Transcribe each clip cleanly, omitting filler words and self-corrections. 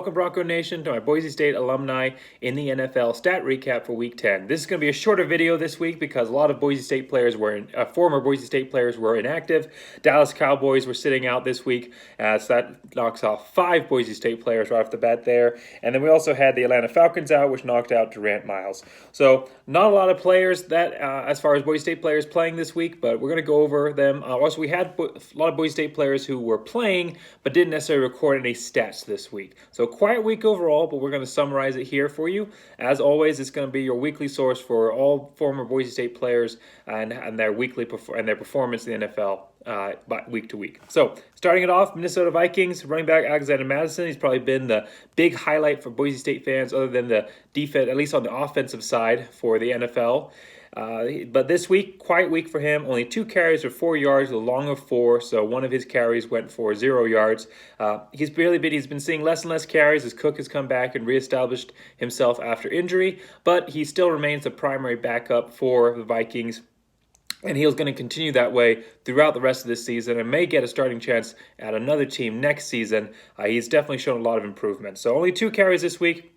Welcome, Bronco Nation, to my Boise State alumni in the NFL stat recap for Week 10. This is going to be a shorter video this week because a lot of Boise State players former Boise State players were inactive. Dallas Cowboys were sitting out this week, so that knocks off 5 Boise State players right off the bat there. And then we also had the Atlanta Falcons out, which knocked out Durant Miles. So not a lot of players that, as far as Boise State players playing this week, but we're going to go over them. Also, we had a lot of Boise State players who were playing but didn't necessarily record any stats this week. So quiet week overall, but we're going to summarize it here for you. As always, it's going to be your weekly source for all former Boise State players and their performance in the NFL week to week. So starting it off, Minnesota Vikings running back Alexander Mattison. He's probably been the big highlight for Boise State fans, other than the defense, at least on the offensive side for the NFL. But this week, quiet week for him. Only 2 carries for 4 yards, a long of 4. So one of his carries went for 0 yards. He's been seeing less and less carries as Cook has come back and reestablished himself after injury. But he still remains the primary backup for the Vikings. And he's going to continue that way throughout the rest of this season and may get a starting chance at another team next season. He's definitely shown a lot of improvement. So only 2 carries this week,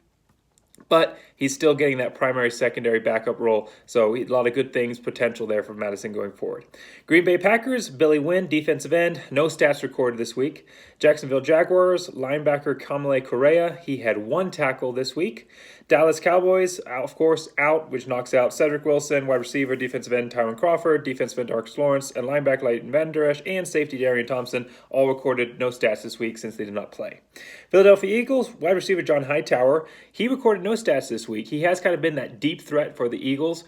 but he's still getting that primary, secondary backup role. So a lot of good things, potential there for Madison going forward. Green Bay Packers, Billy Wynn, defensive end, no stats recorded this week. Jacksonville Jaguars, linebacker Kamale Correa, he had 1 tackle this week. Dallas Cowboys, of course, out, which knocks out Cedric Wilson, wide receiver, defensive end Tyron Crawford, defensive end Darks Lawrence, and linebacker Leighton Van Der Esch, and safety Darian Thompson, all recorded no stats this week since they did not play. Philadelphia Eagles, wide receiver John Hightower, he recorded no stats this week. He has kind of been that deep threat for the Eagles,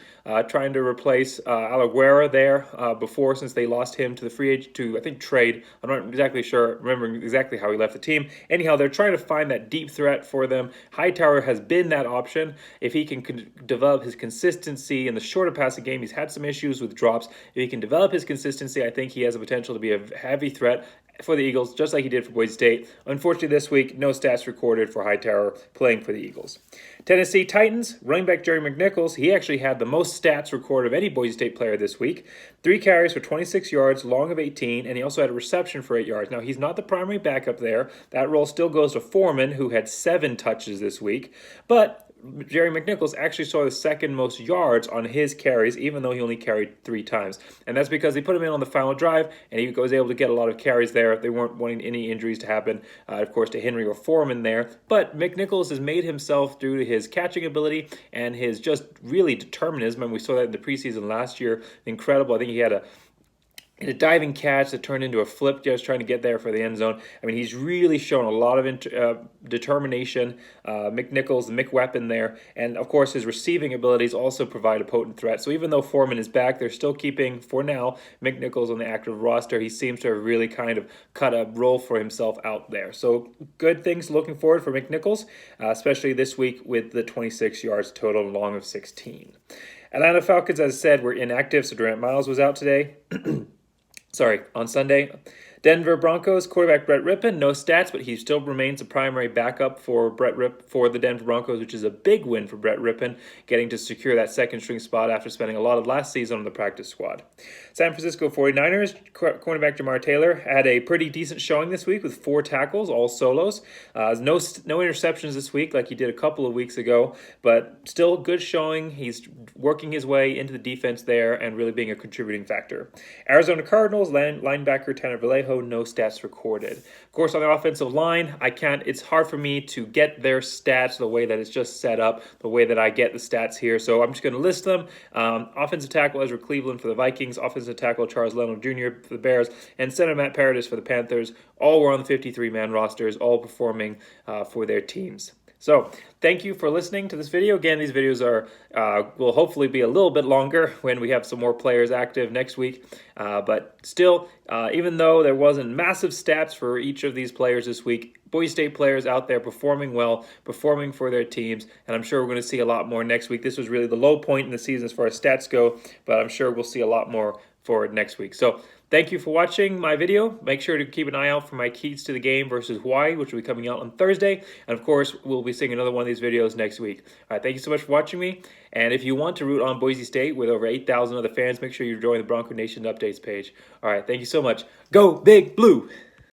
trying to replace Alaguera there before, since they lost him to the free agent, I think, trade. I'm not exactly sure, remembering exactly how he left the team. Anyhow, they're trying to find that deep threat for them. Hightower has been that option. If he can develop his consistency in the shorter passing game, he's had some issues with drops. If he can develop his consistency, I think he has the potential to be a heavy threat for the Eagles, just like he did for Boise State. Unfortunately, this week, no stats recorded for Hightower playing for the Eagles. Tennessee Titans, running back Jerry McNichols, he actually had the most stats recorded of any Boise State player this week. 3 carries for 26 yards, long of 18, and he also had a reception for 8 yards. Now, he's not the primary backup there. That role still goes to Foreman, who had 7 touches this week. But Jerry McNichols actually saw the second most yards on his carries, even though he only carried 3 times. And that's because they put him in on the final drive, and he was able to get a lot of carries there. They weren't wanting any injuries to happen, of course, to Henry or Foreman there. But McNichols has made himself, due to his catching ability and his just really determinism, and we saw that in the preseason last year, incredible. I think he had a diving catch that turned into a flip, just trying to get there for the end zone. I mean, he's really shown a lot of determination. McNichols, the McWeapon there. And, of course, his receiving abilities also provide a potent threat. So even though Foreman is back, they're still keeping, for now, McNichols on the active roster. He seems to have really kind of cut a role for himself out there. So good things looking forward for McNichols, especially this week with the 26 yards total, long of 16. Atlanta Falcons, as I said, were inactive, so Durant Miles was out today. On Sunday. Denver Broncos quarterback Brett Rippon, no stats, but he still remains a primary backup for the Denver Broncos, which is a big win for Brett Rippon, getting to secure that second string spot after spending a lot of last season on the practice squad. San Francisco 49ers cornerback Jamar Taylor had a pretty decent showing this week with 4 tackles, all solos. No interceptions this week like he did a couple of weeks ago, but still good showing. He's working his way into the defense there and really being a contributing factor. Arizona Cardinals linebacker Tanner Vallejo, no stats recorded. Of course, on the offensive line, it's hard for me to get their stats the way that it's just set up, the way that I get the stats here. So I'm just going to list them. Offensive tackle Ezra Cleveland for the Vikings, offensive tackle Charles Leno Jr. for the Bears, and center Matt Paradis for the Panthers. All were on the 53-man rosters, all performing for their teams. So thank you for listening to this video. Again, these videos will hopefully be a little bit longer when we have some more players active next week. But still, even though there wasn't massive stats for each of these players this week, Boise State players out there performing well, performing for their teams, and I'm sure we're going to see a lot more next week. This was really the low point in the season as far as stats go, but I'm sure we'll see a lot more for next week. So thank you for watching my video. Make sure to keep an eye out for my keys to the game versus Hawaii, which will be coming out on Thursday. And, of course, we'll be seeing another one of these videos next week. All right, thank you so much for watching me. And if you want to root on Boise State with over 8,000 other fans, make sure you join the Bronco Nation updates page. All right, thank you so much. Go Big Blue!